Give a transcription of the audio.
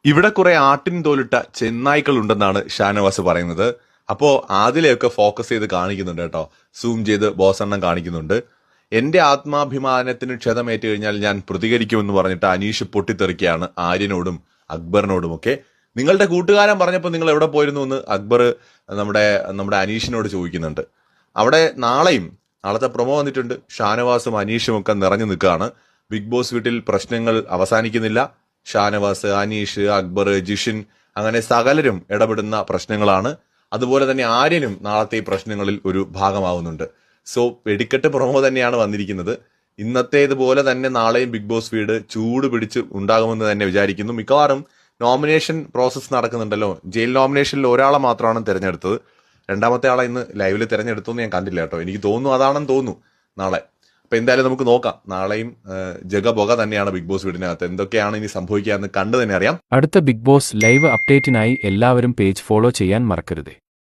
ഇവിടെ കുറെ ആട്ടിൻ തോലിട്ട ചെന്നായ്ക്കൾ ഉണ്ടെന്നാണ് ഷാനവാസ് പറയുന്നത്. അപ്പോ ആദിലയൊക്കെ ഫോക്കസ് ചെയ്ത് കാണിക്കുന്നുണ്ട് കേട്ടോ. സൂം ചെയ്ത് ബോസെണ്ണം കാണിക്കുന്നുണ്ട്. എന്റെ ആത്മാഭിമാനത്തിന് ക്ഷതമേറ്റ് കഴിഞ്ഞാൽ ഞാൻ പ്രതികരിക്കുമെന്ന് പറഞ്ഞിട്ട് അനീഷ് പൊട്ടിത്തെറിക്കുകയാണ് ആര്യനോടും അക്ബറിനോടും ഒക്കെ. നിങ്ങളുടെ കൂട്ടുകാരൻ പറഞ്ഞപ്പോൾ നിങ്ങൾ എവിടെ പോയിരുന്നു എന്ന് അക്ബർ നമ്മുടെ നമ്മുടെ അനീഷിനോട് ചോദിക്കുന്നുണ്ട്. അവിടെ നാളത്തെ പ്രൊമോ വന്നിട്ടുണ്ട്. ഷാനവാസും അനീഷും ഒക്കെ നിറഞ്ഞു നിൽക്കുകയാണ്. ബിഗ് ബോസ് വീട്ടിൽ പ്രശ്നങ്ങൾ അവസാനിക്കുന്നില്ല. ഷാനവാസ്, അനീഷ്, അക്ബർ, ജിഷിൻ അങ്ങനെ സകലരും ഇടപെടുന്ന പ്രശ്നങ്ങളാണ്. അതുപോലെ തന്നെ ആര്യനും നാളത്തെ ഈ പ്രശ്നങ്ങളിൽ ഒരു ഭാഗമാവുന്നുണ്ട്. സോ വെടിക്കെട്ട് പ്രൊമോ തന്നെയാണ് വന്നിരിക്കുന്നത്. ഇന്നത്തേതുപോലെ തന്നെ നാളെയും ബിഗ് ബോസ് വീട് ചൂട് പിടിച്ച് ഉണ്ടാകുമെന്ന് തന്നെ വിചാരിക്കുന്നു. മിക്കവാറും നോമിനേഷൻ പ്രോസസ്സ് നടക്കുന്നുണ്ടല്ലോ. ജയിൽ നോമിനേഷനിൽ ഒരാളെ മാത്രമാണ് തിരഞ്ഞെടുത്തത്. രണ്ടാമത്തെ ആളെ ഇന്ന് ലൈവിൽ തിരഞ്ഞെടുത്തു എന്ന് ഞാൻ കണ്ടില്ല കേട്ടോ. എനിക്ക് തോന്നുന്നു അതാണെന്ന് തോന്നുന്നു നാളെ. അപ്പൊ എന്തായാലും നമുക്ക് നോക്കാം. നാളെയും ജഗബൊക തന്നെയാണ് ബിഗ് ബോസ് വീടിനകത്ത്. എന്തൊക്കെയാണ് ഇനി സംഭവിക്കുക എന്ന് കണ്ടു തന്നെ അറിയാം. അടുത്ത ബിഗ് ബോസ് ലൈവ് അപ്ഡേറ്റിനായി എല്ലാവരും പേജ് ഫോളോ ചെയ്യാൻ മറക്കരുത്.